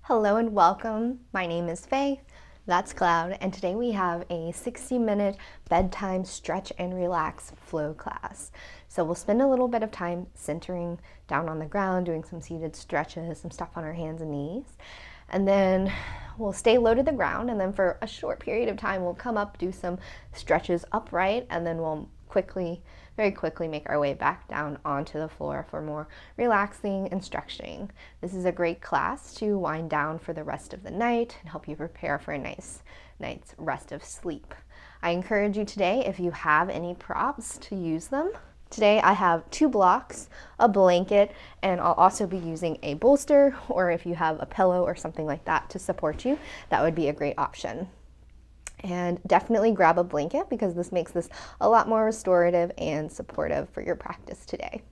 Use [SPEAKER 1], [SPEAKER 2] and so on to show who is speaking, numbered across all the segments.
[SPEAKER 1] Hello and welcome. My name is Faye. That's Cloud, and today we have a 60-minute bedtime stretch and relax flow class. So we'll spend a little bit of time centering down on the ground, doing some seated stretches, some stuff on our hands and knees. And then we'll stay low to the ground, and then for a short period of time, we'll come up, do some stretches upright, and then we'll very quickly make our way back down onto the floor for more relaxing and stretching. This is a great class to wind down for the rest of the night and help you prepare for a nice night's rest of sleep. I encourage you today, if you have any props, to use them. Today I have 2 blocks, a blanket, and I'll also be using a bolster, or if you have a pillow or something like that to support you, that would be a great option. And definitely grab a blanket because this makes this a lot more restorative and supportive for your practice today.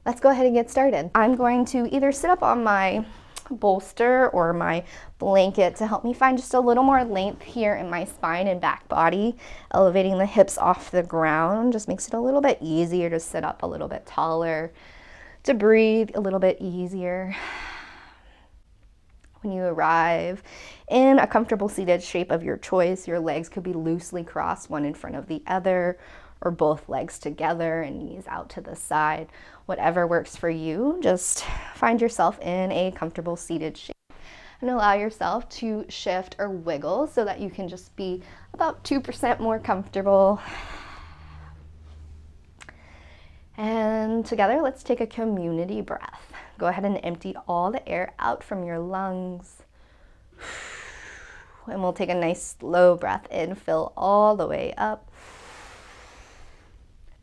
[SPEAKER 1] Let's go ahead and get started. I'm going to either sit up on my bolster or my blanket to help me find just a little more length here in my spine and back body. Elevating the hips off the ground just makes it a little bit easier to sit up a little bit taller, to breathe a little bit easier. When you arrive in a comfortable seated shape of your choice, your legs could be loosely crossed, one in front of the other, or both legs together and knees out to the side. Whatever works for you, just find yourself in a comfortable seated shape and allow yourself to shift or wiggle so that you can just be about 2% more comfortable. And together, let's take a community breath. Go ahead and empty all the air out from your lungs. And we'll take a nice slow breath in, fill all the way up.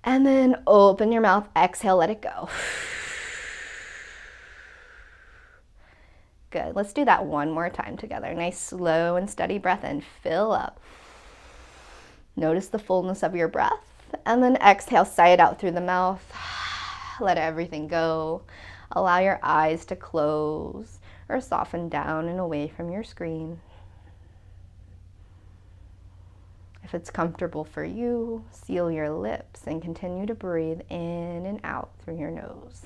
[SPEAKER 1] And then open your mouth, exhale, let it go. Good, let's do that one more time together. Nice slow and steady breath in, fill up. Notice the fullness of your breath. And then exhale, sigh it out through the mouth. Let everything go. Allow your eyes to close or soften down and away from your screen. If it's comfortable for you, seal your lips and continue to breathe in and out through your nose.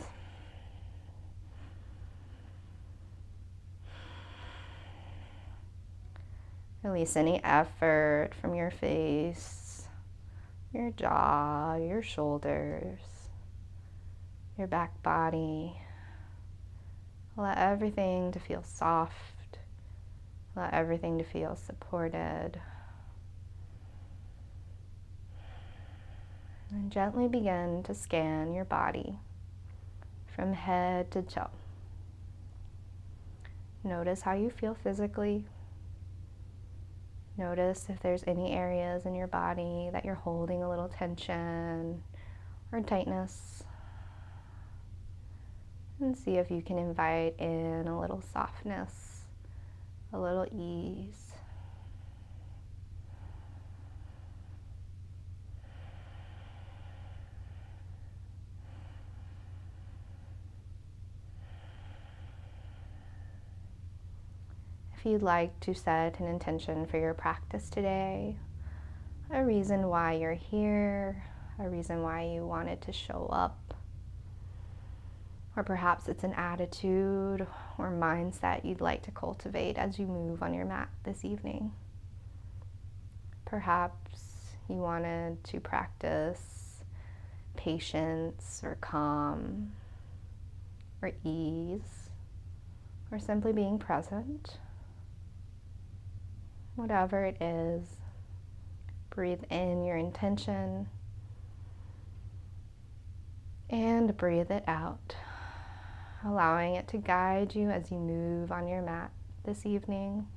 [SPEAKER 1] Release any effort from your face, your jaw, your shoulders, your back body. Allow everything to feel soft. Allow everything to feel supported. And gently begin to scan your body from head to toe. Notice how you feel physically. Notice if there's any areas in your body that you're holding a little tension or tightness. And see if you can invite in a little softness, a little ease. If you'd like to set an intention for your practice today, a reason why you're here, a reason why you wanted to show up, or perhaps it's an attitude or mindset you'd like to cultivate as you move on your mat this evening. Perhaps you wanted to practice patience or calm or ease or simply being present. Whatever it is, breathe in your intention and breathe it out, allowing it to guide you as you move on your mat this evening.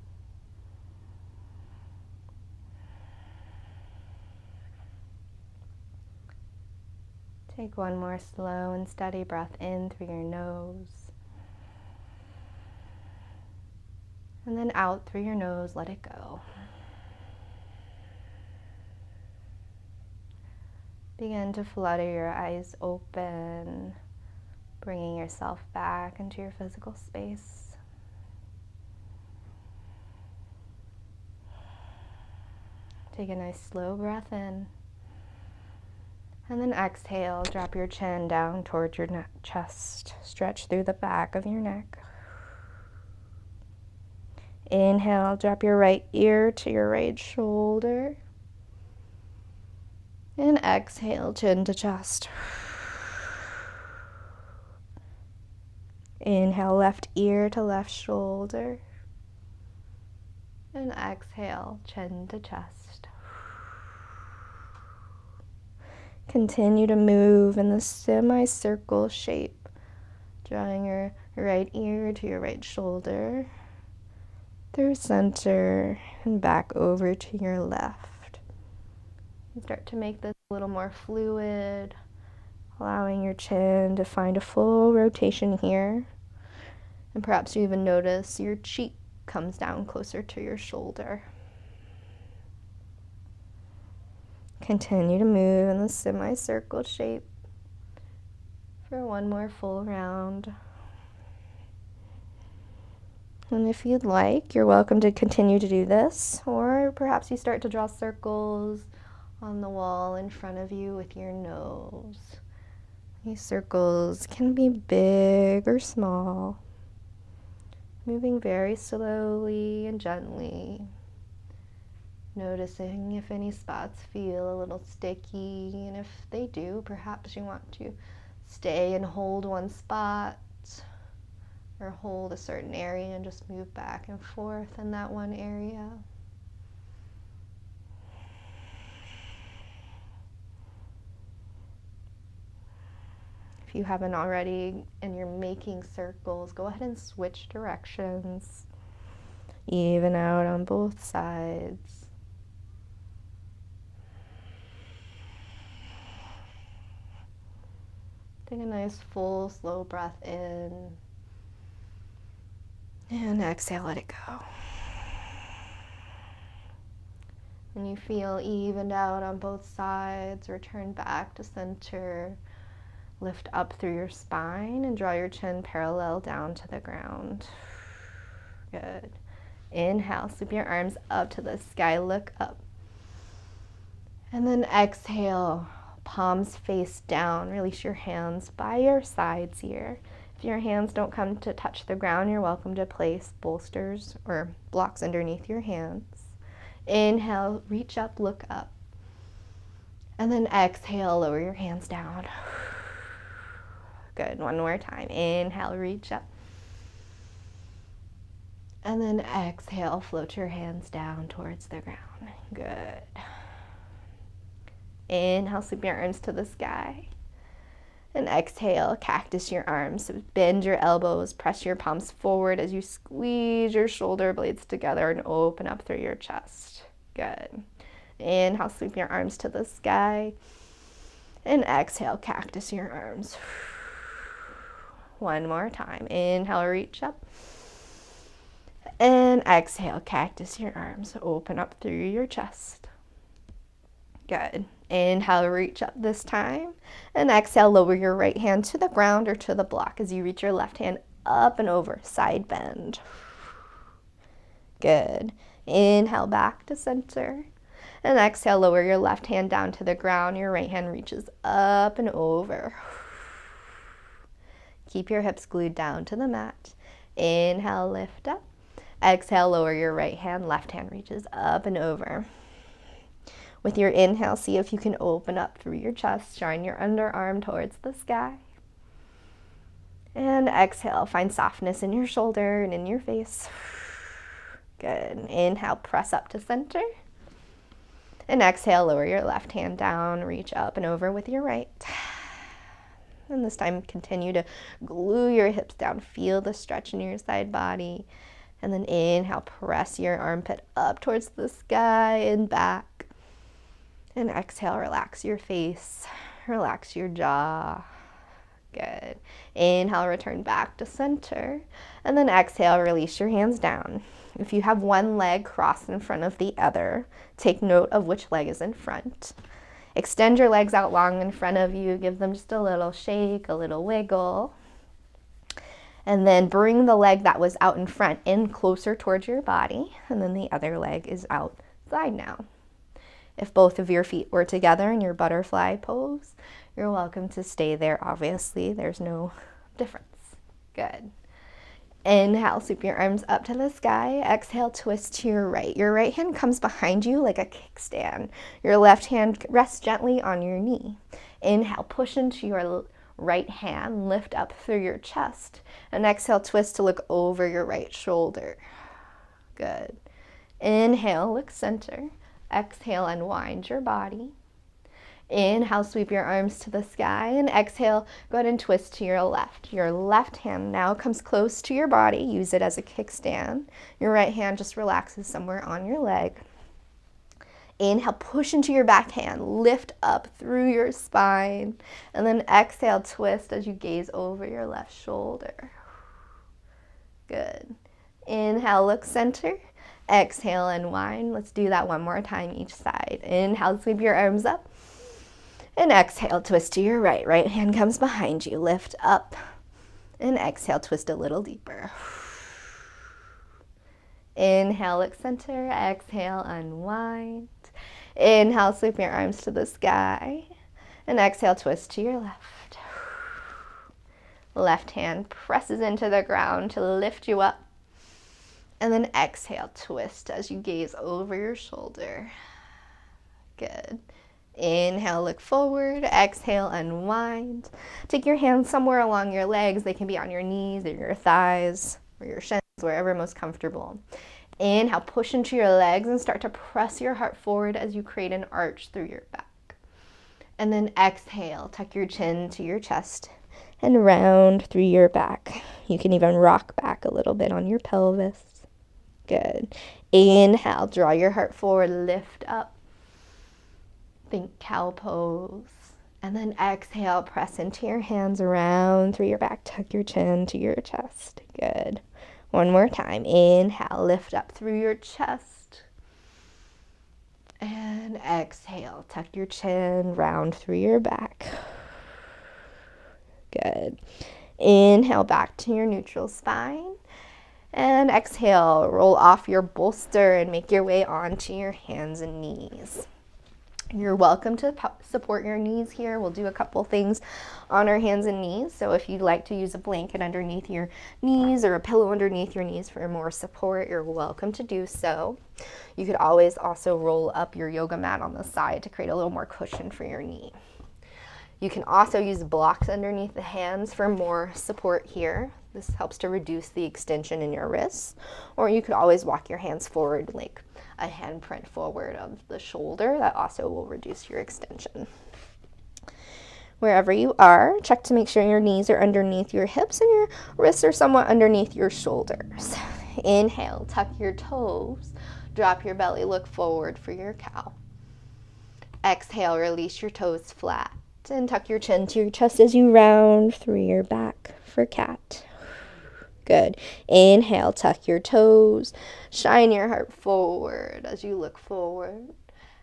[SPEAKER 1] Take one more slow and steady breath in through your nose. And then out through your nose, let it go. Begin to flutter your eyes open, bringing yourself back into your physical space. Take a nice slow breath in. And then exhale, drop your chin down towards your chest. Stretch through the back of your neck. Inhale, drop your right ear to your right shoulder. And exhale, chin to chest. Inhale, left ear to left shoulder. And exhale, chin to chest. Continue to move in the semicircle shape, drawing your right ear to your right shoulder, through center, and back over to your left. And start to make this a little more fluid, allowing your chin to find a full rotation here. And perhaps you even notice your cheek comes down closer to your shoulder. Continue to move in the semicircle shape for one more full round. And if you'd like, you're welcome to continue to do this, or perhaps you start to draw circles on the wall in front of you with your nose. These circles can be big or small, moving very slowly and gently, noticing if any spots feel a little sticky, and if they do, perhaps you want to stay and hold one spot or hold a certain area and just move back and forth in that one area. If you haven't already and you're making circles, go ahead and switch directions. Even out on both sides. Take a nice full, slow breath in. And exhale, let it go. When you feel evened out on both sides, return back to center. Lift up through your spine and draw your chin parallel down to the ground. Good. Inhale, sweep your arms up to the sky, look up. And then exhale, palms face down. Release your hands by your sides here. If your hands don't come to touch the ground, you're welcome to place bolsters or blocks underneath your hands. Inhale, reach up, look up. And then exhale, lower your hands down. Good, one more time. Inhale, reach up. And then exhale, float your hands down towards the ground. Good. Inhale, sweep your arms to the sky. And exhale, cactus your arms. So bend your elbows, press your palms forward as you squeeze your shoulder blades together and open up through your chest. Good. Inhale, sweep your arms to the sky. And exhale, cactus your arms. One more time. Inhale, reach up. And exhale, cactus your arms. Open up through your chest. Good. Inhale, reach up this time. And exhale, lower your right hand to the ground or to the block as you reach your left hand up and over, side bend. Good. Inhale, back to center. And exhale, lower your left hand down to the ground. Your right hand reaches up and over. Keep your hips glued down to the mat. Inhale, lift up. Exhale, lower your right hand, left hand reaches up and over. With your inhale, see if you can open up through your chest, shine your underarm towards the sky. And exhale, find softness in your shoulder and in your face. Good. Inhale, press up to center. And exhale, lower your left hand down, reach up and over with your right. And this time, continue to glue your hips down. Feel the stretch in your side body. And then inhale, press your armpit up towards the sky and back. And exhale, relax your face, relax your jaw. Good. Inhale, return back to center. And then exhale, release your hands down. If you have one leg crossed in front of the other, take note of which leg is in front. Extend your legs out long in front of you. Give them just a little shake, a little wiggle. And then bring the leg that was out in front in closer towards your body. And then the other leg is outside now. If both of your feet were together in your butterfly pose, you're welcome to stay there. Obviously, there's no difference. Good. Inhale, sweep your arms up to the sky. Exhale, twist to your right. Your right hand comes behind you like a kickstand. Your left hand rests gently on your knee. Inhale, push into your right hand, lift up through your chest. And exhale, twist to look over your right shoulder. Good. Inhale, look center. Exhale, unwind your body. Inhale, sweep your arms to the sky, and exhale, go ahead and twist to your left. Your left hand now comes close to your body. Use it as a kickstand. Your right hand just relaxes somewhere on your leg. Inhale, push into your back hand, lift up through your spine, and then exhale, twist as you gaze over your left shoulder. Good. Inhale, look center. Exhale, unwind. Let's do that one more time each side. Inhale, sweep your arms up. And exhale, twist to your right. Right hand comes behind you. Lift up. And exhale, twist a little deeper. Inhale, look center. Exhale, unwind. Inhale, sweep your arms to the sky. And exhale, twist to your left. Left hand presses into the ground to lift you up. And then exhale, twist as you gaze over your shoulder. Good. Inhale, look forward. Exhale, unwind. Take your hands somewhere along your legs. They can be on your knees or your thighs or your shins, wherever most comfortable. Inhale, push into your legs and start to press your heart forward as you create an arch through your back. And then exhale, tuck your chin to your chest and round through your back. You can even rock back a little bit on your pelvis. Good. Inhale, draw your heart forward, lift up. Think cow pose. And then exhale, press into your hands around through your back. Tuck your chin to your chest. Good. One more time. Inhale, lift up through your chest. And exhale, tuck your chin, round through your back. Good. Inhale, back to your neutral spine. And exhale, roll off your bolster and make your way onto your hands and knees. You're welcome to support your knees here. We'll do a couple things on our hands and knees. So if you'd like to use a blanket underneath your knees or a pillow underneath your knees for more support, you're welcome to do so. You could always also roll up your yoga mat on the side to create a little more cushion for your knee. You can also use blocks underneath the hands for more support here. This helps to reduce the extension in your wrists. Or you could always walk your hands forward like a handprint forward of the shoulder. That also will reduce your extension. Wherever you are, check to make sure your knees are underneath your hips and your wrists are somewhat underneath your shoulders. Inhale, tuck your toes, drop your belly, look forward for your cow. Exhale, release your toes flat and tuck your chin to your chest as you round through your back for cat. Good. Inhale, tuck your toes, shine your heart forward as you look forward.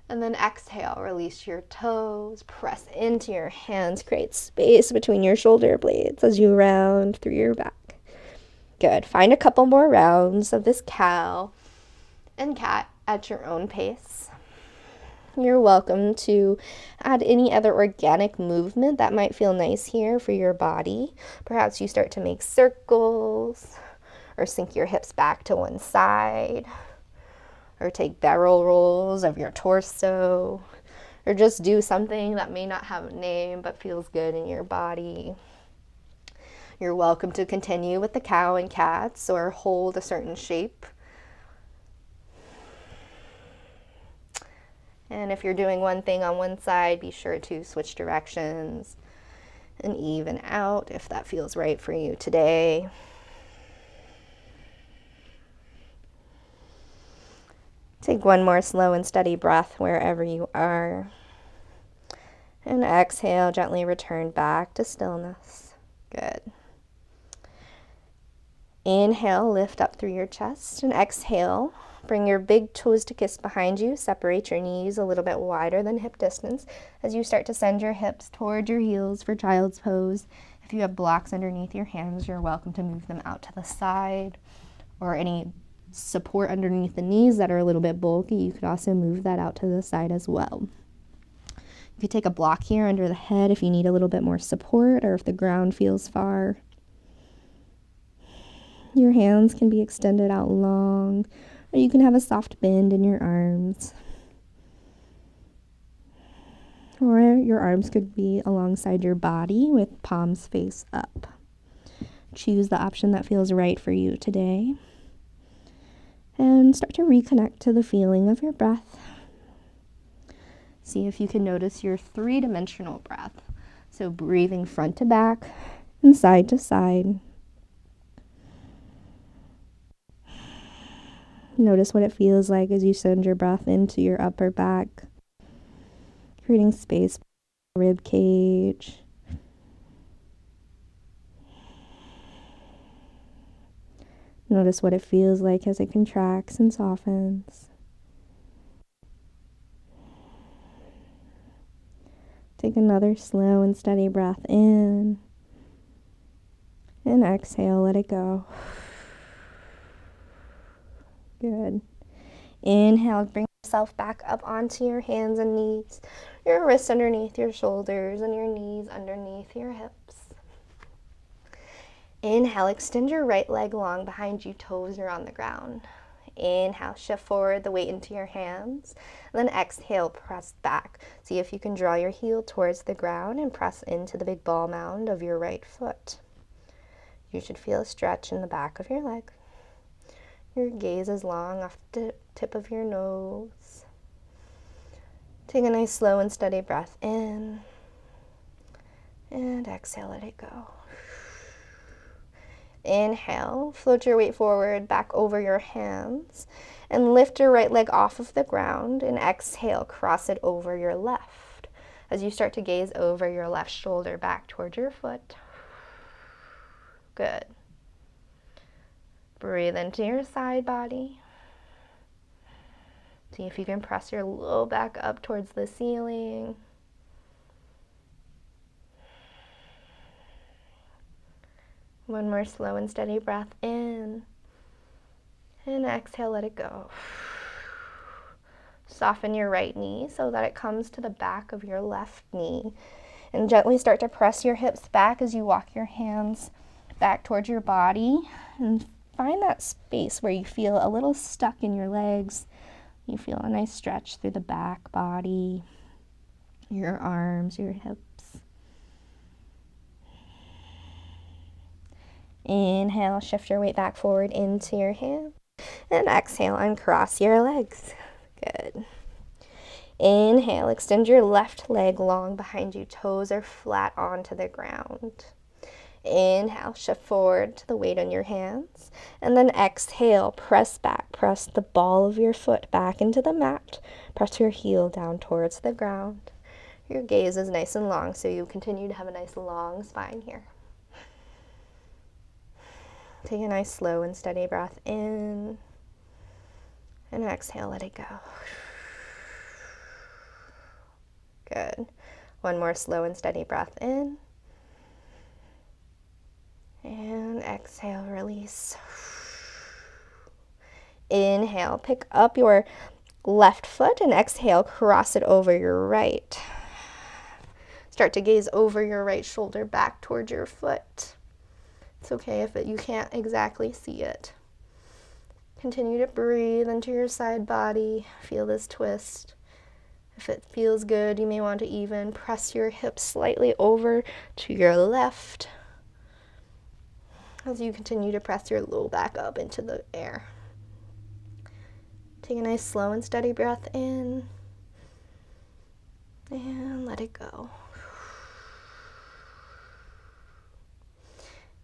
[SPEAKER 1] And then exhale, release your toes, press into your hands, create space between your shoulder blades as you round through your back. Good. Find a couple more rounds of this cow and cat at your own pace. You're welcome to add any other organic movement that might feel nice here for your body. Perhaps you start to make circles or sink your hips back to one side or take barrel rolls of your torso or just do something that may not have a name but feels good in your body. You're welcome to continue with the cow and cats or hold a certain shape. And if you're doing one thing on one side, be sure to switch directions and even out if that feels right for you today. Take one more slow and steady breath wherever you are. And exhale, gently return back to stillness. Good. Inhale, lift up through your chest, and exhale. Bring your big toes to kiss behind you. Separate your knees a little bit wider than hip distance as you start to send your hips toward your heels for child's pose. If you have blocks underneath your hands, you're welcome to move them out to the side, or any support underneath the knees that are a little bit bulky, you could also move that out to the side as well. You could take a block here under the head if you need a little bit more support or if the ground feels far. Your hands can be extended out long, or you can have a soft bend in your arms. Or your arms could be alongside your body with palms face up. Choose the option that feels right for you today. And start to reconnect to the feeling of your breath. See if you can notice your three-dimensional breath. So breathing front to back and side to side. Notice what it feels like as you send your breath into your upper back, creating space for the rib cage. Notice what it feels like as it contracts and softens. Take another slow and steady breath in. And exhale, let it go. Good. Inhale, bring yourself back up onto your hands and knees. Your wrists underneath your shoulders and your knees underneath your hips. Inhale, extend your right leg long behind you, toes are on the ground. Inhale, shift forward the weight into your hands. And then exhale, press back. See if you can draw your heel towards the ground and press into the big ball mound of your right foot. You should feel a stretch in the back of your leg. Your gaze is long off the tip of your nose. Take a nice slow and steady breath in. And exhale, let it go. Inhale, float your weight forward, back over your hands, and lift your right leg off of the ground, and exhale, cross it over your left. As you start to gaze over your left shoulder back towards your foot. Good. Breathe into your side body. See if you can press your low back up towards the ceiling. One more slow and steady breath in. And exhale, let it go. Soften your right knee so that it comes to the back of your left knee. And gently start to press your hips back as you walk your hands back towards your body. And find that space where you feel a little stuck in your legs. You feel a nice stretch through the back body, your arms, your hips. Inhale, shift your weight back forward into your hands. And exhale, uncross your legs. Good. Inhale, extend your left leg long behind you. Toes are flat onto the ground. Inhale, shift forward to the weight on your hands. And then exhale, press back. Press the ball of your foot back into the mat. Press your heel down towards the ground. Your gaze is nice and long, so you continue to have a nice long spine here. Take a nice slow and steady breath in. And exhale, let it go. Good. One more slow and steady breath in. And exhale, release. Inhale, pick up your left foot and exhale, cross it over your right. Start to gaze over your right shoulder back towards your foot. It's okay if you can't exactly see it. Continue to breathe into your side body. Feel this twist. If it feels good, you may want to even press your hips slightly over to your left as you continue to press your low back up into the air. Take a nice slow and steady breath in and let it go.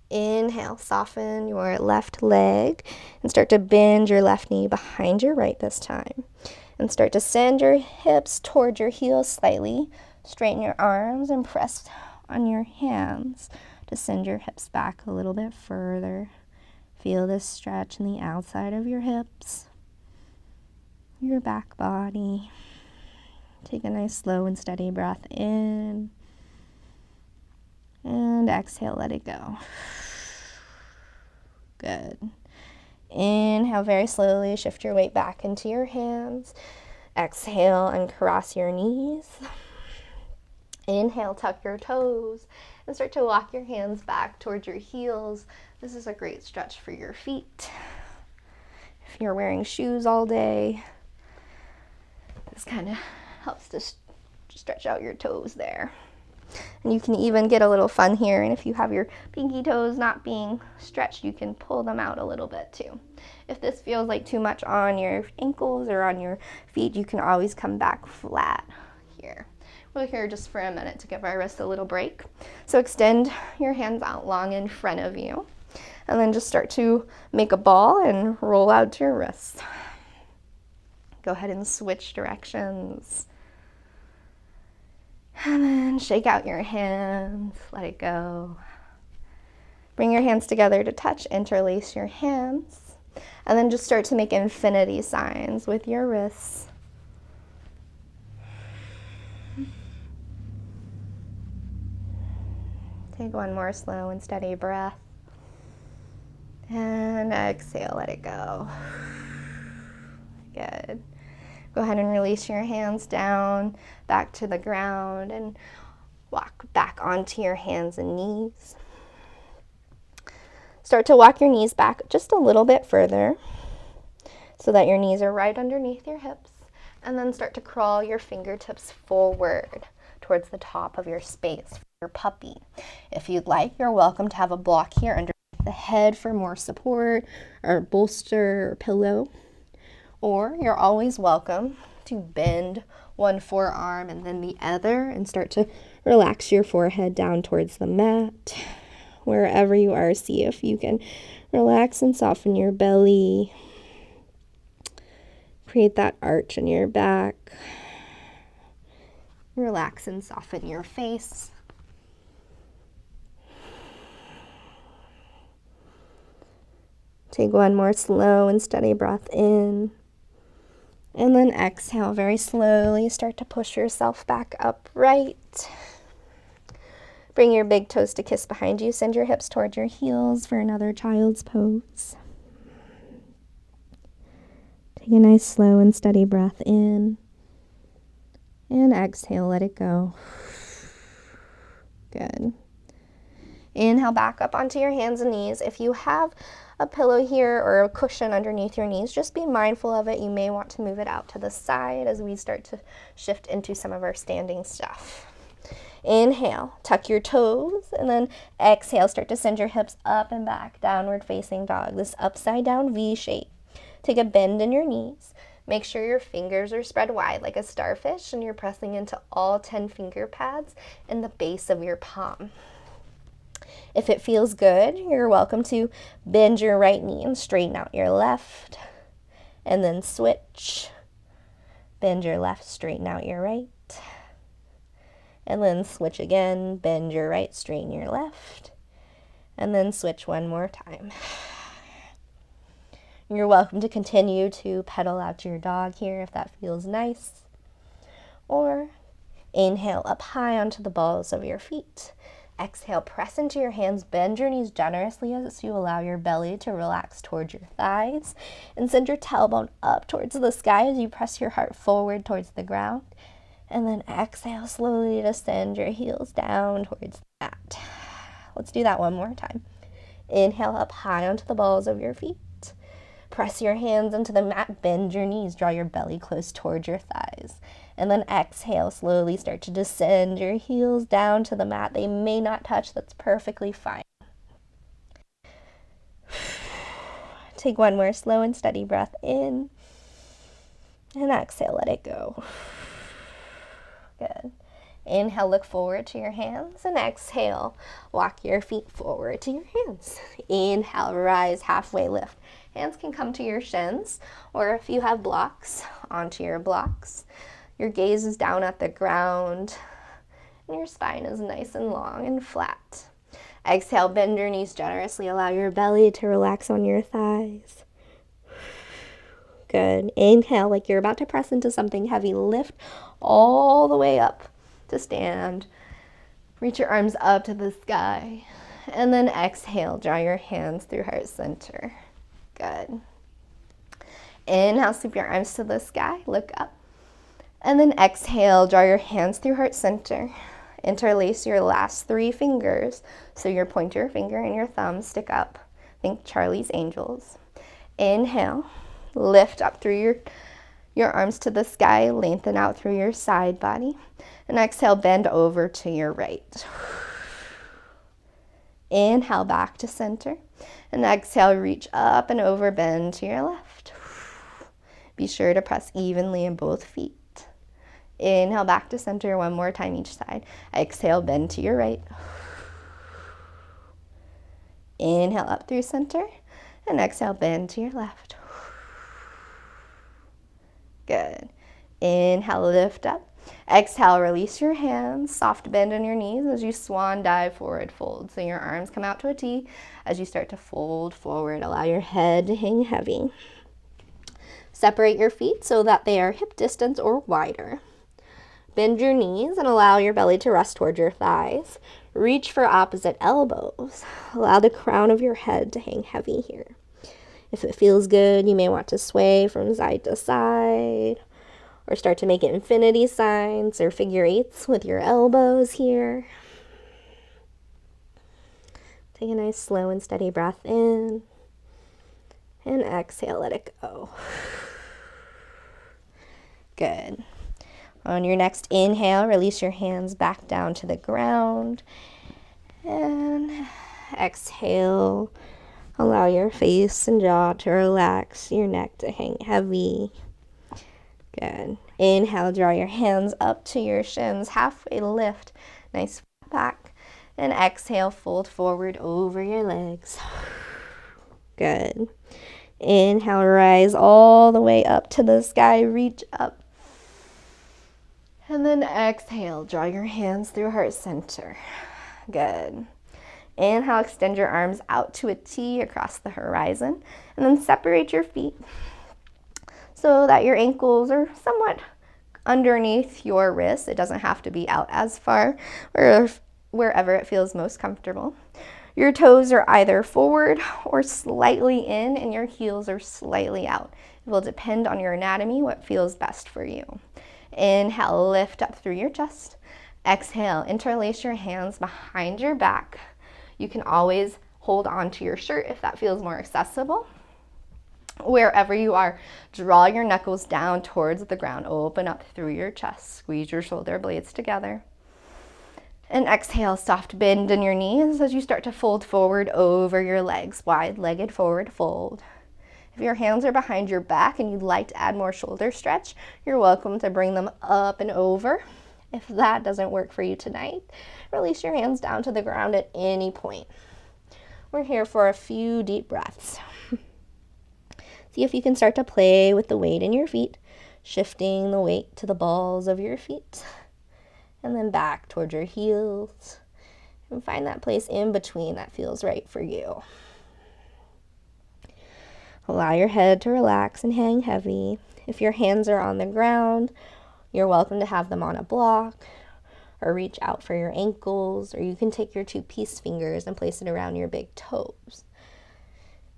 [SPEAKER 1] Inhale, soften your left leg and start to bend your left knee behind your right this time. And start to send your hips toward your heels slightly. Straighten your arms and press on your hands to send your hips back a little bit further. Feel this stretch in the outside of your hips, your back body. Take a nice slow and steady breath in. And exhale, let it go. Good. Inhale, very slowly shift your weight back into your hands. Exhale, uncross your knees. Inhale, tuck your toes and start to walk your hands back towards your heels. This is a great stretch for your feet. If you're wearing shoes all day, this kind of helps to stretch out your toes there. And you can even get a little fun here, and if you have your pinky toes not being stretched, you can pull them out a little bit too. If this feels like too much on your ankles or on your feet, you can always come back flat here. We're here just for a minute to give our wrists a little break. So extend your hands out long in front of you, and then just start to make a ball and roll out to your wrists. Go ahead and switch directions. And then shake out your hands, let it go. Bring your hands together to touch, interlace your hands, and then just start to make infinity signs with your wrists. Take one more slow and steady breath. And exhale, let it go. Good. Go ahead and release your hands down, back to the ground, and walk back onto your hands and knees. Start to walk your knees back just a little bit further so that your knees are right underneath your hips, and then start to crawl your fingertips forward towards the top of your space for your puppy. If you'd like, you're welcome to have a block here underneath the head for more support, or bolster or pillow. Or you're always welcome to bend one forearm and then the other and start to relax your forehead down towards the mat. Wherever you are, see if you can relax and soften your belly. Create that arch in your back. Relax and soften your face. Take one more slow and steady breath in. And then exhale very slowly. Start to push yourself back upright. Bring your big toes to kiss behind you. Send your hips toward your heels for another child's pose. Take a nice slow and steady breath in. And exhale, let it go. Good. Inhale back up onto your hands and knees. If you have a pillow here or a cushion underneath your knees, just be mindful of it. You may want to move it out to the side as we start to shift into some of our standing stuff. Inhale, tuck your toes, and then exhale, start to send your hips up and back, downward facing dog, this upside down V shape. Take a bend in your knees. Make sure your fingers are spread wide like a starfish, and you're pressing into all 10 finger pads in the base of your palm. If it feels good, you're welcome to bend your right knee and straighten out your left, and then switch. Bend your left, straighten out your right, and then switch again. Bend your right, straighten your left, and then switch one more time. You're welcome to continue to pedal out your dog here if that feels nice, or inhale up high onto the balls of your feet. Exhale, press into your hands, bend your knees generously as you allow your belly to relax towards your thighs, and send your tailbone up towards the sky as you press your heart forward towards the ground. And then exhale slowly to send your heels down towards the mat. Let's do that one more time. Inhale up high onto the balls of your feet. Press your hands into the mat, bend your knees, draw your belly close towards your thighs. And then exhale, slowly start to descend your heels down to the mat. They may not touch, that's perfectly fine. Take one more slow and steady breath in. And exhale, let it go. Good. Inhale, look forward to your hands, and exhale, walk your feet forward to your hands. Inhale, rise, halfway lift. Hands can come to your shins, or if you have blocks, onto your blocks. Your gaze is down at the ground, and your spine is nice and long and flat. Exhale, bend your knees generously. Allow your belly to relax on your thighs. Good. Inhale, like you're about to press into something heavy. Lift all the way up to stand. Reach your arms up to the sky. And then exhale, draw your hands through heart center. Good. Inhale, sweep your arms to the sky. Look up. And then exhale, draw your hands through heart center. Interlace your last 3 fingers so your pointer finger and your thumb stick up Think Charlie's Angels. Inhale, lift up through your arms to the sky, lengthen out through your side body. And exhale, bend over to your right. Inhale, back to center. And exhale, reach up and over, bend to your left. Be sure to press evenly in both feet. Inhale, back to center, one more time each side. Exhale, bend to your right. Inhale, up through center. And exhale, bend to your left. Good. Inhale, lift up. Exhale, release your hands. Soft bend on your knees as you swan dive, forward fold. So your arms come out to a T as you start to fold forward. Allow your head to hang heavy. Separate your feet so that they are hip distance or wider. Bend your knees and allow your belly to rest toward your thighs. Reach for opposite elbows. Allow the crown of your head to hang heavy here. If it feels good, you may want to sway from side to side or start to make infinity signs or figure eights with your elbows here. Take a nice slow and steady breath in and exhale, let it go. Good. On your next inhale, release your hands back down to the ground. And exhale, allow your face and jaw to relax, your neck to hang heavy. Good. Inhale, draw your hands up to your shins, halfway lift, nice back. And exhale, fold forward over your legs. Good. Inhale, rise all the way up to the sky, reach up. And then exhale, draw your hands through heart center. Good. Inhale, extend your arms out to a T across the horizon. And then separate your feet so that your ankles are somewhat underneath your wrists. It doesn't have to be out as far, or wherever it feels most comfortable. Your toes are either forward or slightly in, and your heels are slightly out. It will depend on your anatomy, what feels best for you. Inhale, lift up through your chest. Exhale, interlace your hands behind your back. You can always hold on to your shirt if that feels more accessible. Wherever you are, draw your knuckles down towards the ground. Open up through your chest. Squeeze your shoulder blades together. And exhale, soft bend in your knees as you start to fold forward over your legs. Wide-legged forward fold. If your hands are behind your back and you'd like to add more shoulder stretch, you're welcome to bring them up and over. If that doesn't work for you tonight, release your hands down to the ground at any point. We're here for a few deep breaths. See if you can start to play with the weight in your feet, shifting the weight to the balls of your feet, and then back towards your heels, and find that place in between that feels right for you. Allow your head to relax and hang heavy. If your hands are on the ground, you're welcome to have them on a block or reach out for your ankles, or you can take your 2 peace fingers and place it around your big toes.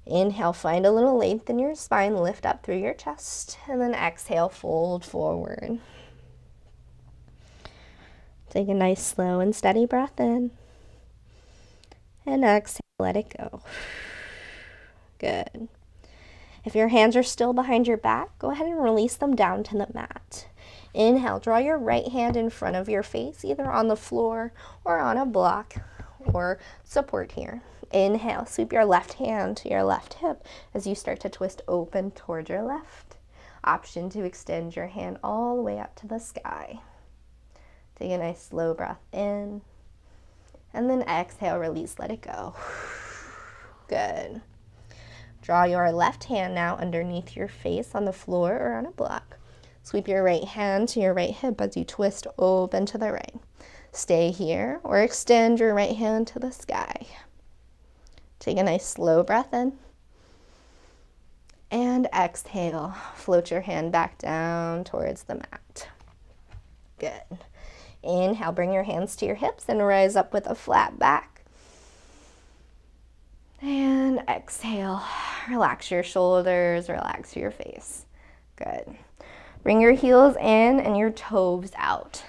[SPEAKER 1] Inhale, find a little length in your spine, lift up through your chest, and then exhale, fold forward. Take a nice slow and steady breath in, and exhale, let it go. Good. If your hands are still behind your back, go ahead and release them down to the mat. Inhale, draw your right hand in front of your face, either on the floor or on a block or support here. Inhale, sweep your left hand to your left hip as you start to twist open toward your left. Option to extend your hand all the way up to the sky. Take a nice slow breath in, and then exhale, release, let it go. Good. Draw your left hand now underneath your face on the floor or on a block. Sweep your right hand to your right hip as you twist open to the right. Stay here or extend your right hand to the sky. Take a nice slow breath in. And exhale. Float your hand back down towards the mat. Good. Inhale, bring your hands to your hips and rise up with a flat back. And exhale, relax your shoulders, relax your face. Good. Bring your heels in and your toes out.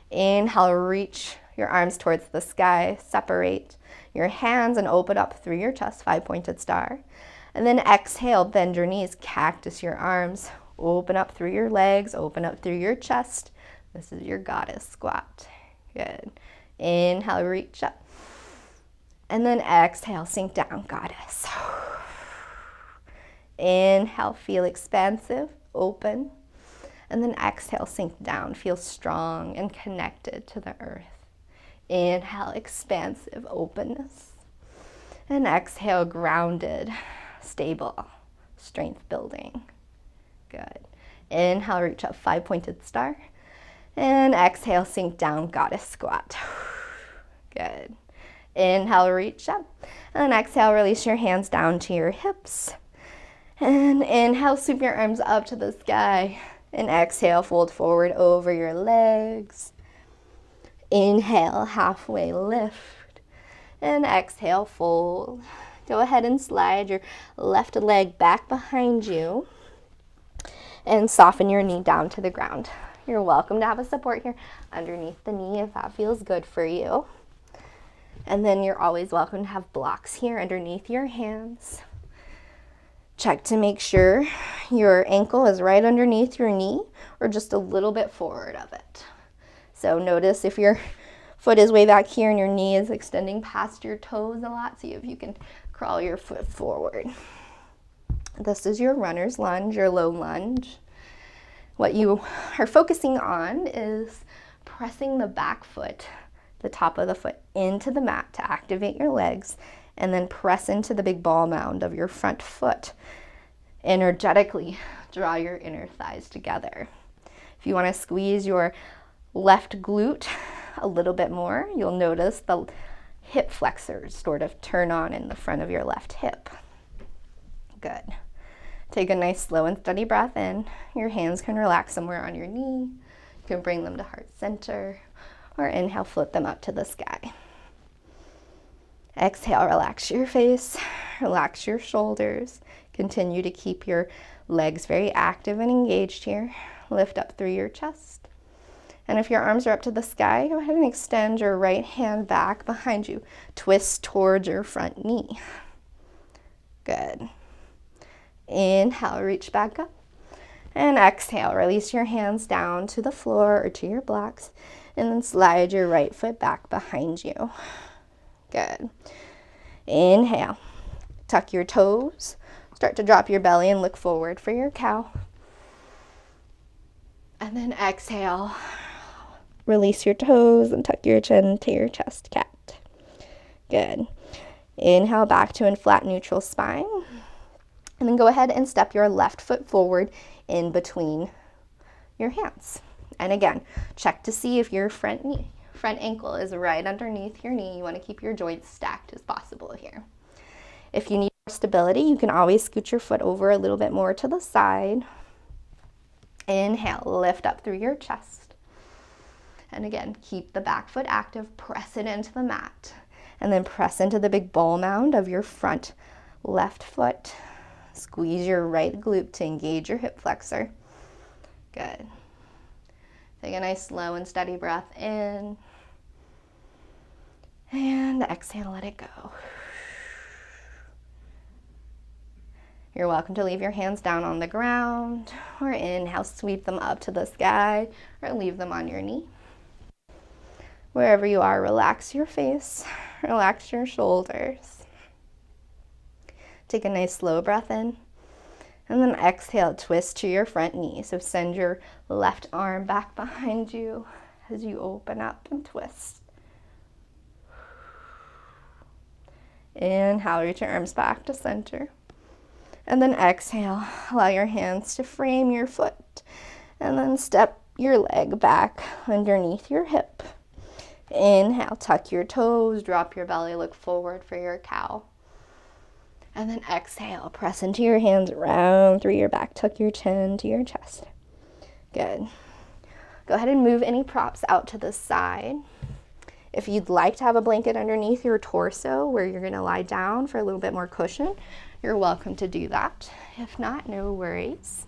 [SPEAKER 1] Inhale, reach your arms towards the sky, separate your hands and open up through your chest, 5-pointed star. And then exhale, bend your knees, cactus your arms, open up through your legs, open up through your chest. This is your goddess squat. Good. Inhale, reach up. And then exhale, sink down, goddess. Inhale, feel expansive, open. And then exhale, sink down, feel strong and connected to the earth. Inhale, expansive openness. And exhale, grounded, stable, strength building. Good. Inhale, reach up, 5-pointed star. And exhale, sink down, goddess squat. Good. Inhale, reach up. And then exhale, release your hands down to your hips. And inhale, sweep your arms up to the sky. And exhale, fold forward over your legs. Inhale, halfway lift. And exhale, fold. Go ahead and slide your left leg back behind you. And soften your knee down to the ground. You're welcome to have a support here underneath the knee if that feels good for you. And then you're always welcome to have blocks here underneath your hands. Check to make sure your ankle is right underneath your knee or just a little bit forward of it. So notice if your foot is way back here and your knee is extending past your toes a lot. See if you can crawl your foot forward. This is your runner's lunge, your low lunge. What you are focusing on is pressing the back foot, the top of the foot, into the mat to activate your legs, and then press into the big ball mound of your front foot. Energetically draw your inner thighs together. If you want to squeeze your left glute a little bit more, you'll notice the hip flexors sort of turn on in the front of your left hip. Good. Take a nice slow and steady breath in. Your hands can relax somewhere on your knee. You can bring them to heart center, or inhale, float them up to the sky. Exhale, relax your face, relax your shoulders. Continue to keep your legs very active and engaged here. Lift up through your chest. And if your arms are up to the sky, go ahead and extend your right hand back behind you. Twist towards your front knee. Good. Inhale, reach back up. And exhale, release your hands down to the floor or to your blocks. And then slide your right foot back behind you. Good. Inhale. Tuck your toes. Start to drop your belly and look forward for your cow. And then exhale. Release your toes and tuck your chin to your chest, cat. Good. Inhale back to in flat neutral spine. And then go ahead and step your left foot forward in between your hands. And again, check to see if your front ankle is right underneath your knee. You want to keep your joints stacked as possible here. If you need more stability, you can always scoot your foot over a little bit more to the side. Inhale, lift up through your chest. And again, keep the back foot active, press it into the mat. And then press into the big ball mound of your front left foot. Squeeze your right glute to engage your hip flexor. Good. Take a nice slow and steady breath in. And exhale, let it go. You're welcome to leave your hands down on the ground, or inhale, sweep them up to the sky, or leave them on your knee. Wherever you are, relax your face, relax your shoulders. Take a nice slow breath in, and then exhale, twist to your front knee. So send your left arm back behind you as you open up and twist. Inhale, reach your arms back to center. And then exhale, allow your hands to frame your foot. And then step your leg back underneath your hip. Inhale, tuck your toes, drop your belly, look forward for your cow. And then exhale, press into your hands, round through your back, tuck your chin to your chest. Good. Go ahead and move any props out to the side. If you'd like to have a blanket underneath your torso where you're going to lie down for a little bit more cushion, you're welcome to do that. If not, no worries.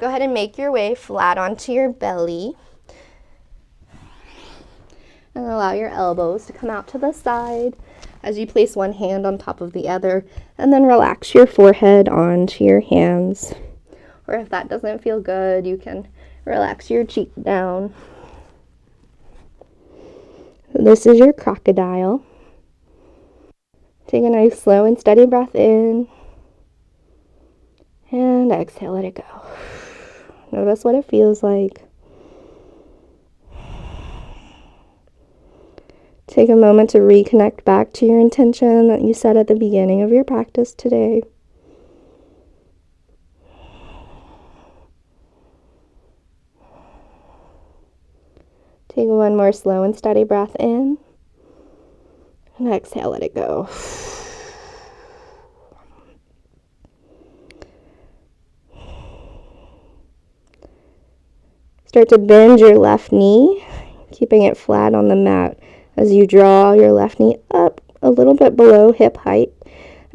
[SPEAKER 1] Go ahead and make your way flat onto your belly. And allow your elbows to come out to the side as you place one hand on top of the other, and then relax your forehead onto your hands. Or if that doesn't feel good, you can relax your cheek down. This is your crocodile. Take a nice slow and steady breath in. And exhale, let it go. Notice what it feels like. Take a moment to reconnect back to your intention that you set at the beginning of your practice today. Take one more slow and steady breath in. And exhale, let it go. Start to bend your left knee, keeping it flat on the mat as you draw your left knee up a little bit below hip height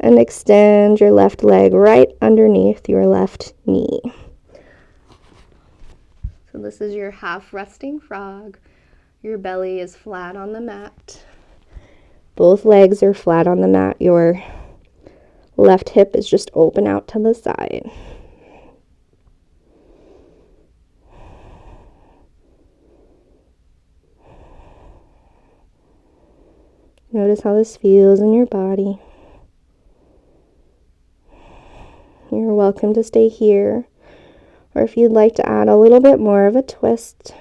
[SPEAKER 1] and extend your left leg right underneath your left knee. So this is your half resting frog. Your belly is flat on the mat. Both legs are flat on the mat. Your left hip is just open out to the side. Notice how this feels in your body. You're welcome to stay here, or if you'd like to add a little bit more of a twist,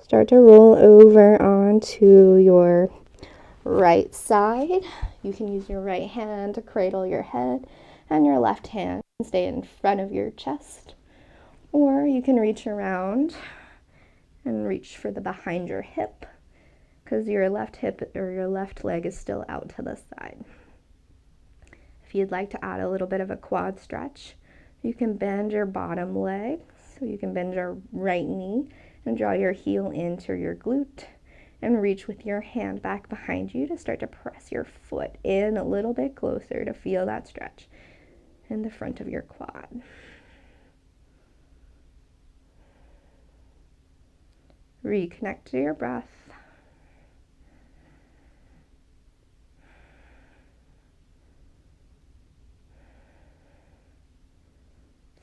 [SPEAKER 1] start to roll over onto your right side. You can use your right hand to cradle your head, and your left hand can stay in front of your chest, or you can reach around and reach for the behind your hip, because your left hip or your left leg is still out to the side. If you'd like to add a little bit of a quad stretch, you can bend your bottom leg, so you can bend your right knee and draw your heel into your glute and reach with your hand back behind you to start to press your foot in a little bit closer to feel that stretch in the front of your quad. Reconnect to your breath.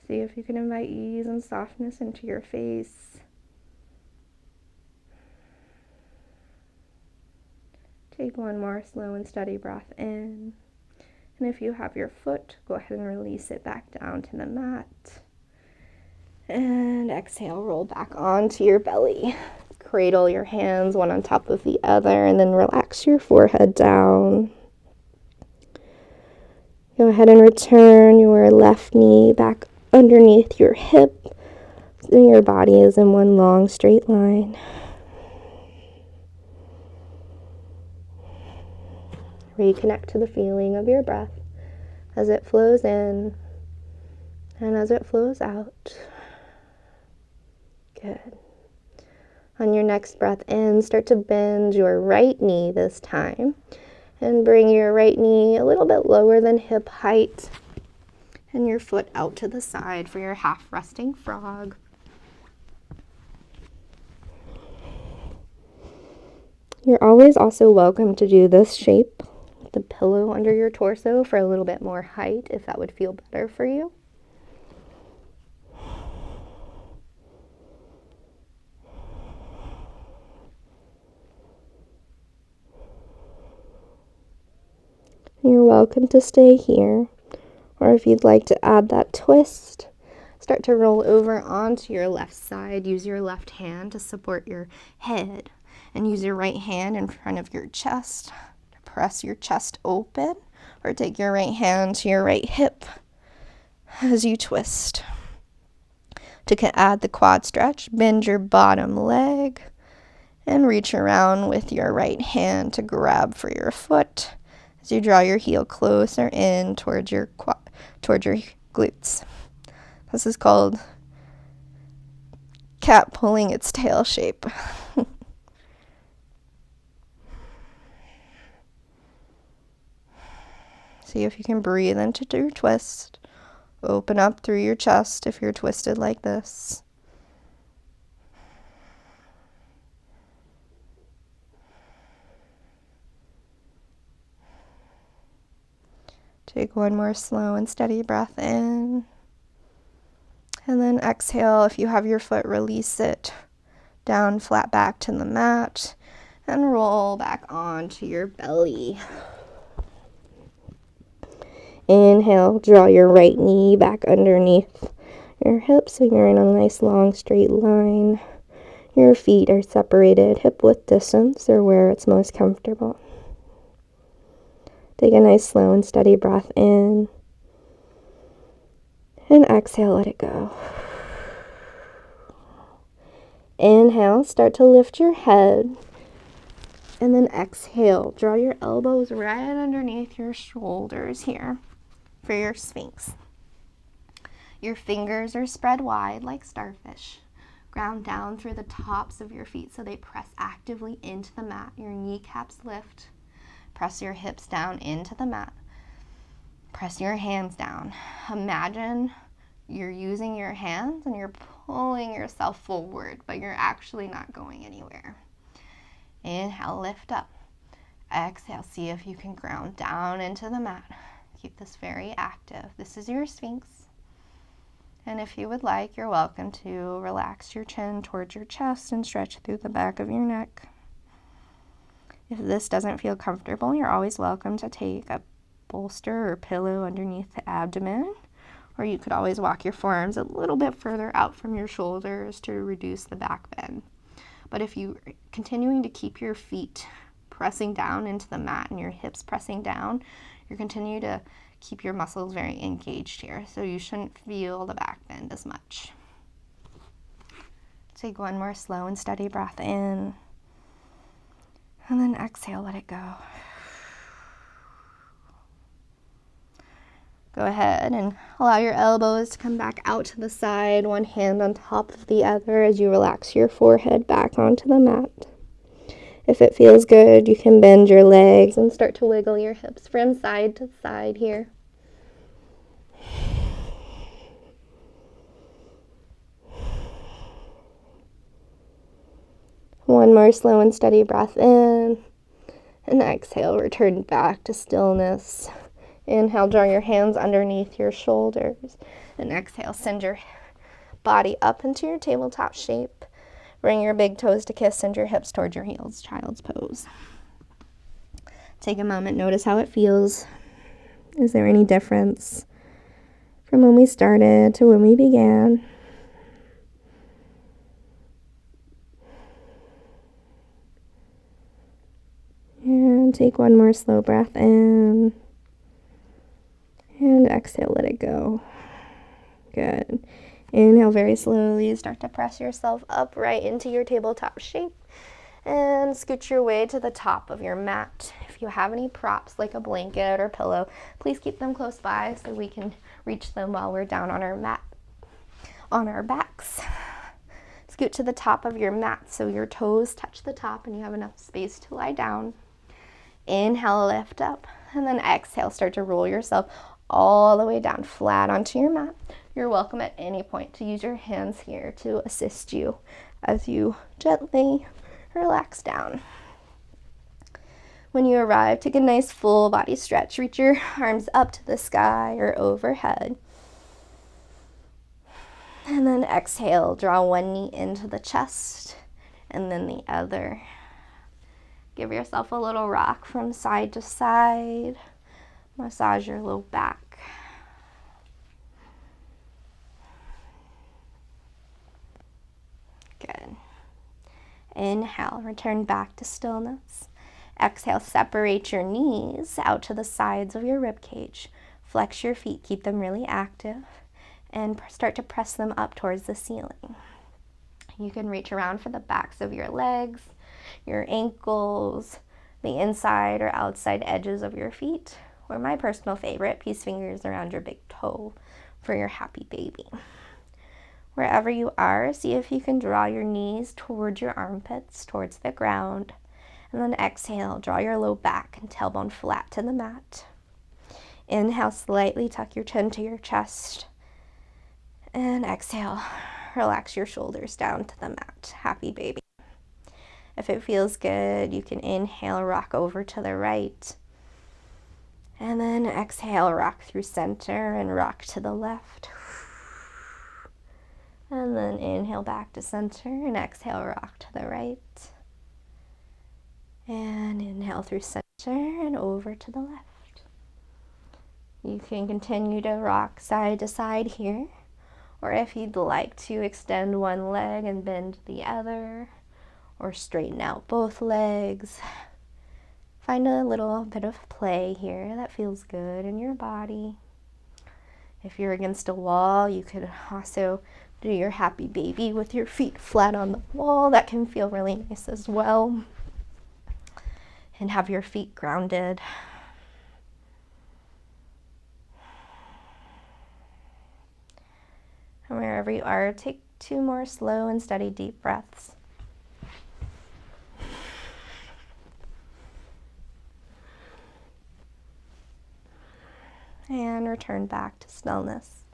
[SPEAKER 1] See if you can invite ease and softness into your face. Take one more slow and steady breath in. And if you have your foot, go ahead and release it back down to the mat. And exhale, roll back onto your belly. Cradle your hands one on top of the other, and then relax your forehead down. Go ahead and return your left knee back underneath your hip, so your body is in one long straight line. Reconnect to the feeling of your breath as it flows in and as it flows out. Good. On your next breath in, start to bend your right knee this time and bring your right knee a little bit lower than hip height and your foot out to the side for your half resting frog. You're always also welcome to do this shape with the pillow under your torso for a little bit more height if that would feel better for you. You're welcome to stay here, or if you'd like to add that twist, start to roll over onto your left side. Use your left hand to support your head, and use your right hand in front of your chest to press your chest open, or take your right hand to your right hip as you twist. To add the quad stretch, bend your bottom leg and reach around with your right hand to grab for your foot as you draw your heel closer in towards your glutes. This is called cat pulling its tail shape. See if you can breathe into your twist. Open up through your chest if you're twisted like this. Take one more slow and steady breath in. And then exhale. If you have your foot, release it down flat back to the mat and roll back onto your belly. Inhale, draw your right knee back underneath your hips so you're in a nice long straight line. Your feet are separated hip width distance or where it's most comfortable. Take a nice slow and steady breath in. And exhale, let it go. Inhale, start to lift your head. And then exhale, draw your elbows right underneath your shoulders here for your Sphinx. Your fingers are spread wide like starfish. Ground down through the tops of your feet so they press actively into the mat. Your kneecaps lift. Press your hips down into the mat. Press your hands down. Imagine you're using your hands and you're pulling yourself forward, but you're actually not going anywhere. Inhale, lift up. Exhale, see if you can ground down into the mat. Keep this very active. This is your Sphinx. And if you would like, you're welcome to relax your chin towards your chest and stretch through the back of your neck. If this doesn't feel comfortable, you're always welcome to take a bolster or pillow underneath the abdomen, or you could always walk your forearms a little bit further out from your shoulders to reduce the back bend. But if you're continuing to keep your feet pressing down into the mat and your hips pressing down, you continue to keep your muscles very engaged here, so you shouldn't feel the back bend as much. Take one more slow and steady breath in, and then exhale, let it go. Go ahead and allow your elbows to come back out to the side, one hand on top of the other as you relax your forehead back onto the mat. If it feels good, you can bend your legs and start to wiggle your hips from side to side here. One more slow and steady breath in, and exhale, return back to stillness. Inhale, draw your hands underneath your shoulders, and exhale, send your body up into your tabletop shape. Bring your big toes to kiss, send your hips towards your heels, child's pose. Take a moment, notice how it feels. Is there any difference from when we started to when we began? And take one more slow breath in. And exhale, let it go. Good. Inhale very slowly. Start to press yourself up right into your tabletop shape. And scoot your way to the top of your mat. If you have any props like a blanket or pillow, please keep them close by so we can reach them while we're down on our mat, on our backs. Scoot to the top of your mat so your toes touch the top and you have enough space to lie down. Inhale, lift up, and then exhale, start to roll yourself all the way down flat onto your mat. You're welcome at any point to use your hands here to assist you as you gently relax down. When you arrive, take a nice full body stretch. Reach your arms up to the sky or overhead. And then exhale, draw one knee into the chest and then the other. Give yourself a little rock from side to side. Massage your low back. Good. Inhale, return back to stillness. Exhale, separate your knees out to the sides of your rib cage. Flex your feet, keep them really active, and start to press them up towards the ceiling. You can reach around for the backs of your legs, your ankles, the inside or outside edges of your feet, or my personal favorite, peace fingers around your big toe for your happy baby. Wherever you are, see if you can draw your knees towards your armpits, towards the ground, and then exhale, draw your low back and tailbone flat to the mat. Inhale, slightly tuck your chin to your chest, and exhale, relax your shoulders down to the mat, happy baby. If it feels good, you can inhale, rock over to the right. And then exhale, rock through center and rock to the left. And then inhale back to center and exhale, rock to the right. And inhale through center and over to the left. You can continue to rock side to side here, or if you'd like to extend one leg and bend the other, or straighten out both legs. Find a little bit of play here that feels good in your body. If you're against a wall, you could also do your happy baby with your feet flat on the wall. That can feel really nice as well. And have your feet grounded. And wherever you are, take 2 more slow and steady deep breaths. And return back to stillness.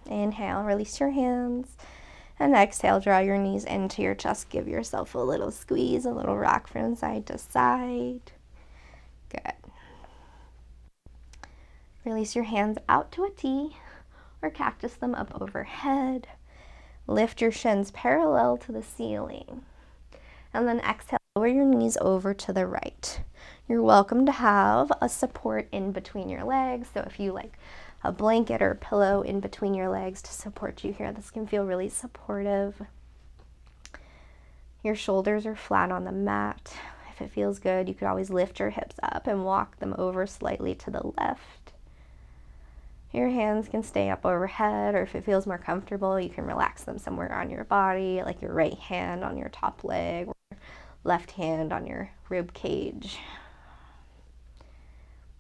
[SPEAKER 1] Inhale, release your hands. And exhale, draw your knees into your chest. Give yourself a little squeeze, a little rock from side to side. Good. Release your hands out to a T or cactus them up overhead. Lift your shins parallel to the ceiling. And then exhale, lower your knees over to the right. You're welcome to have a support in between your legs. So if you like a blanket or a pillow in between your legs to support you here, this can feel really supportive. Your shoulders are flat on the mat. If it feels good, you could always lift your hips up and walk them over slightly to the left. Your hands can stay up overhead, or if it feels more comfortable, you can relax them somewhere on your body, like your right hand on your top leg or left hand on your rib cage.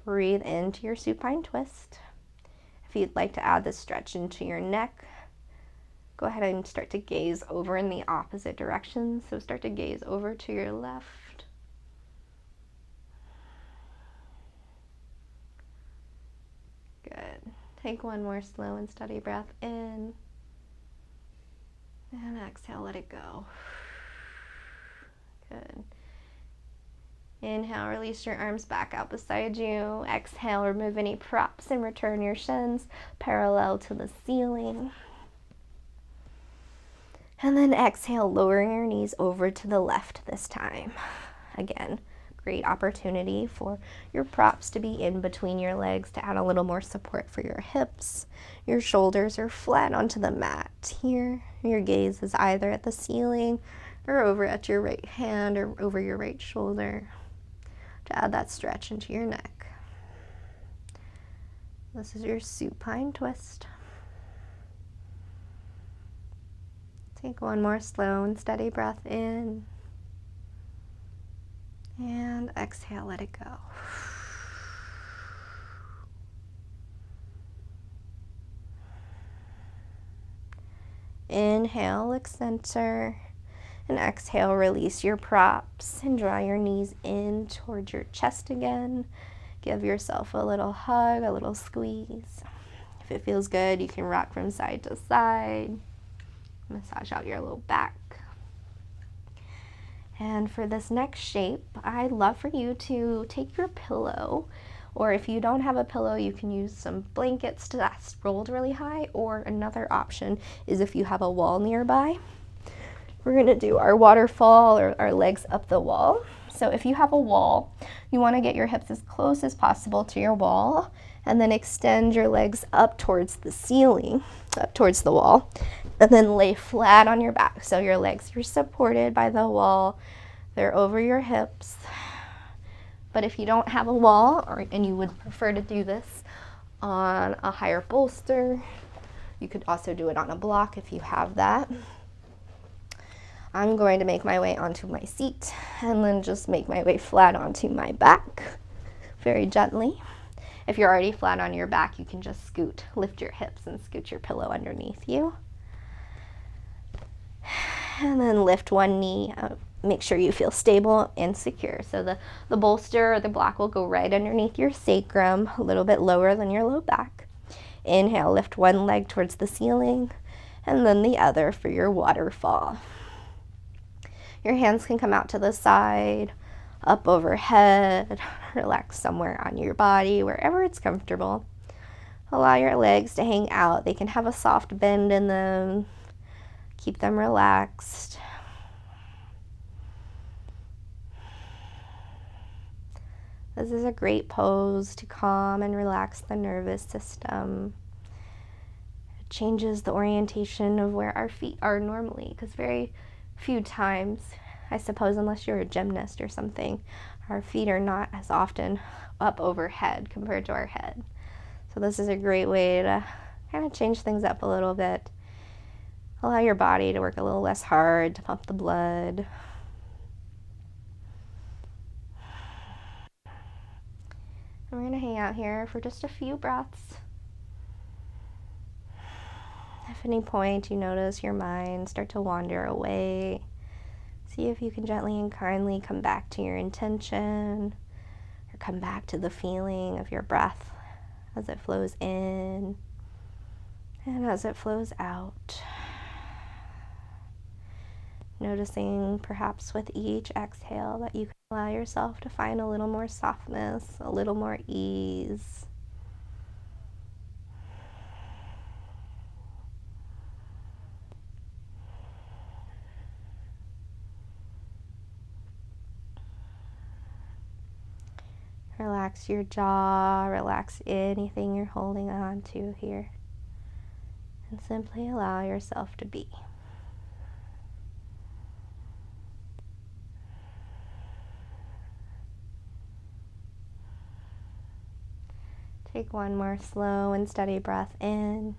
[SPEAKER 1] Breathe into your supine twist. If you'd like to add this stretch into your neck, go ahead and start to gaze over in the opposite direction. So start to gaze over to your left. Good. Take one more slow and steady breath in. And exhale, let it go. Good. Inhale, release your arms back out beside you. Exhale, remove any props and return your shins parallel to the ceiling. And then exhale, lowering your knees over to the left this time. Again, great opportunity for your props to be in between your legs to add a little more support for your hips. Your shoulders are flat onto the mat here. Your gaze is either at the ceiling or over at your right hand or over your right shoulder to add that stretch into your neck. This is your supine twist. Take one more slow and steady breath in. And exhale, let it go. Inhale, look center. And exhale, release your props and draw your knees in towards your chest again. Give yourself a little hug, a little squeeze. If it feels good, you can rock from side to side. Massage out your low back. And for this next shape, I'd love for you to take your pillow, or if you don't have a pillow, you can use some blankets that's rolled really high, or another option is if you have a wall nearby. We're going to do our waterfall or our legs up the wall. So if you have a wall, you want to get your hips as close as possible to your wall and then extend your legs up towards the ceiling, up towards the wall, and then lay flat on your back. So your legs are supported by the wall. They're over your hips. But if you don't have a wall and you would prefer to do this on a higher bolster, you could also do it on a block if you have that. I'm going to make my way onto my seat and then just make my way flat onto my back very gently. If you're already flat on your back, you can just lift your hips and scoot your pillow underneath you. And then lift one knee. Make sure you feel stable and secure. So the bolster or the block will go right underneath your sacrum, a little bit lower than your low back. Inhale, lift one leg towards the ceiling and then the other for your waterfall. Your hands can come out to the side up overhead. Relax somewhere on your body, wherever it's comfortable. Allow your legs to hang out. They can have a soft bend in them. Keep them relaxed. This is a great pose to calm and relax the nervous system. It changes the orientation of where our feet are normally, because very few times, I suppose unless you're a gymnast or something, our feet are not as often up overhead compared to our head. So this is a great way to kind of change things up a little bit. Allow your body to work a little less hard to pump the blood. And we're going to hang out here for just a few breaths. If at any point you notice your mind start to wander away, see if you can gently and kindly come back to your intention, or come back to the feeling of your breath as it flows in and as it flows out. Noticing perhaps with each exhale that you can allow yourself to find a little more softness, a little more ease. Relax your jaw, relax anything you're holding on to here, and simply allow yourself to be. Take one more slow and steady breath in,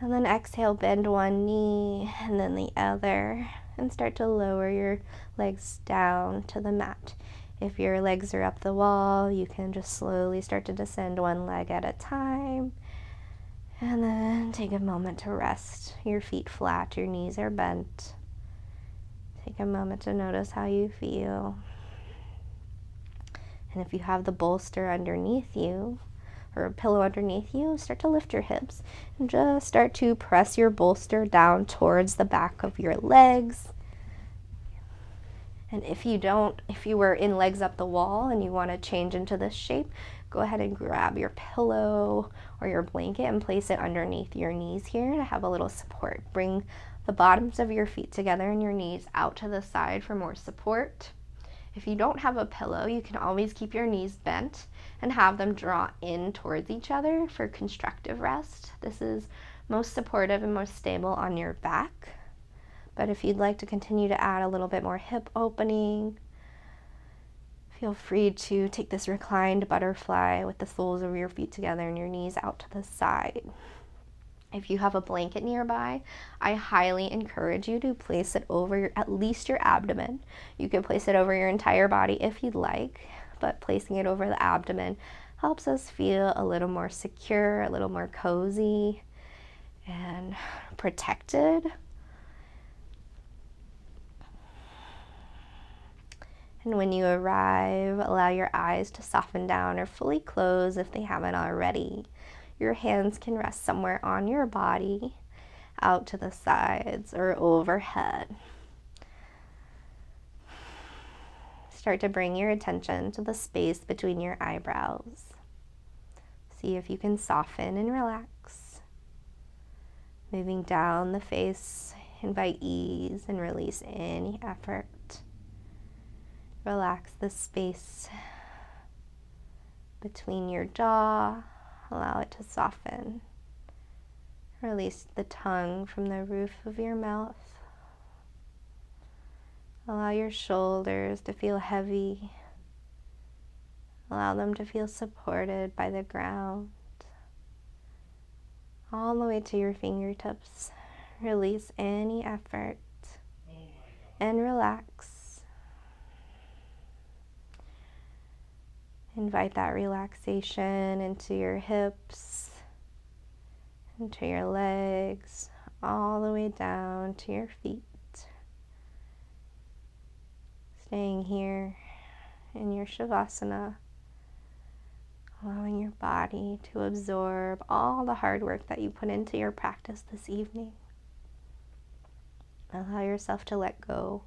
[SPEAKER 1] and then exhale, bend one knee and then the other, and start to lower your legs down to the mat. If your legs are up the wall, you can just slowly start to descend one leg at a time, and then take a moment to rest. Your feet flat, your knees are bent. Take a moment to notice how you feel. And if you have the bolster underneath you, or a pillow underneath you, start to lift your hips and just start to press your bolster down towards the back of your legs. And if you were in legs up the wall and you want to change into this shape, go ahead and grab your pillow or your blanket and place it underneath your knees here to have a little support. Bring the bottoms of your feet together and your knees out to the side for more support. If you don't have a pillow, you can always keep your knees bent and have them draw in towards each other for constructive rest. This is most supportive and most stable on your back. But if you'd like to continue to add a little bit more hip opening, feel free to take this reclined butterfly with the soles of your feet together and your knees out to the side. If you have a blanket nearby, I highly encourage you to place it over at least your abdomen. You can place it over your entire body if you'd like, but placing it over the abdomen helps us feel a little more secure, a little more cozy and protected. And when you arrive, allow your eyes to soften down or fully close if they haven't already. Your hands can rest somewhere on your body, out to the sides or overhead. Start to bring your attention to the space between your eyebrows. See if you can soften and relax. Moving down the face, invite ease and release any effort. Relax the space between your jaw. Allow it to soften. Release the tongue from the roof of your mouth. Allow your shoulders to feel heavy. Allow them to feel supported by the ground. All the way to your fingertips. Release any effort and relax. Invite that relaxation into your hips, into your legs, all the way down to your feet. Staying here in your Shavasana, allowing your body to absorb all the hard work that you put into your practice this evening. Allow yourself to let go.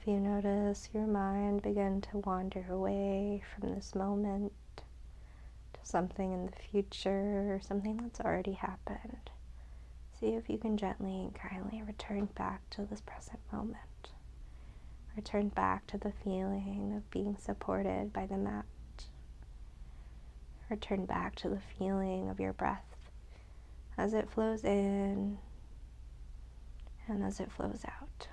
[SPEAKER 1] If you notice your mind begin to wander away from this moment to something in the future or something that's already happened, see if you can gently and kindly return back to this present moment. Return back to the feeling of being supported by the mat. Return back to the feeling of your breath as it flows in and as it flows out.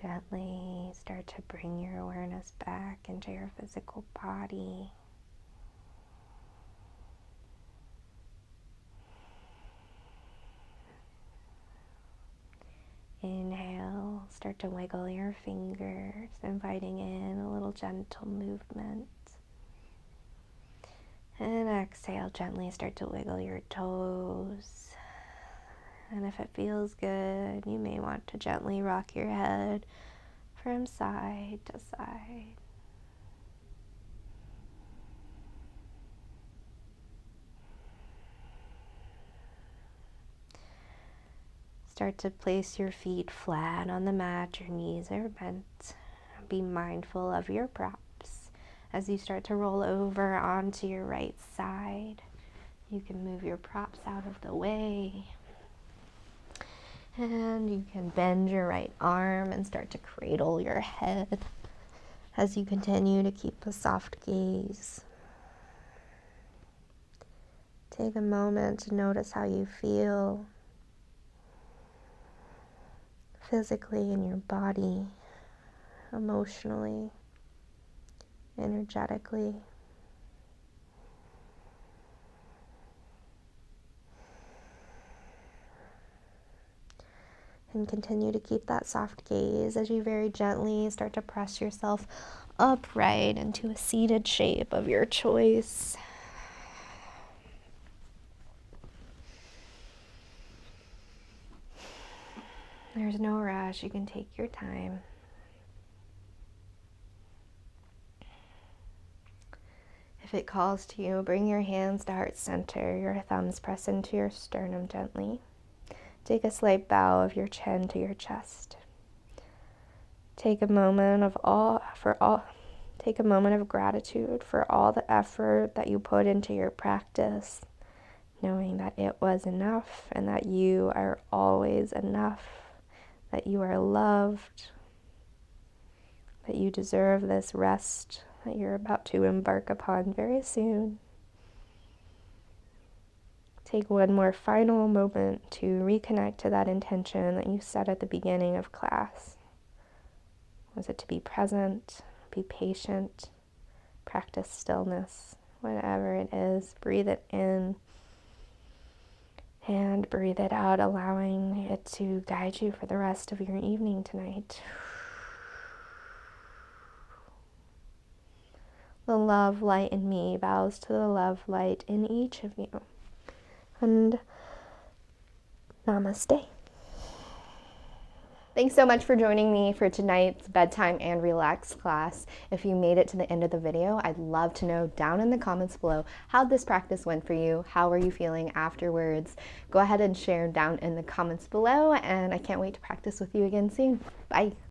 [SPEAKER 1] Gently start to bring your awareness back into your physical body. Inhale, start to wiggle your fingers, inviting in a little gentle movement. And exhale, gently start to wiggle your toes. And if it feels good, you may want to gently rock your head from side to side. Start to place your feet flat on the mat, your knees are bent. Be mindful of your props. As you start to roll over onto your right side, you can move your props out of the way. And you can bend your right arm and start to cradle your head as you continue to keep a soft gaze. Take a moment to notice how you feel physically in your body, emotionally, energetically. And continue to keep that soft gaze as you very gently start to press yourself upright into a seated shape of your choice. There's no rush, you can take your time. If it calls to you, bring your hands to heart center, your thumbs press into your sternum gently. Take a slight bow of your chin to your chest. Take a moment of gratitude for all the effort that you put into your practice, knowing that it was enough and that you are always enough, that you are loved, that you deserve this rest that you're about to embark upon very soon. Take one more final moment to reconnect to that intention that you set at the beginning of class. Was it to be present, be patient, practice stillness, whatever it is? Breathe it in and breathe it out, allowing it to guide you for the rest of your evening tonight. The love light in me bows to the love light in each of you. And namaste. Thanks so much for joining me for tonight's bedtime and relax class. If you made it to the end of the video, I'd love to know down in the comments below how this practice went for you. How are you feeling afterwards? Go ahead and share down in the comments below, and I can't wait to practice with you again soon. Bye.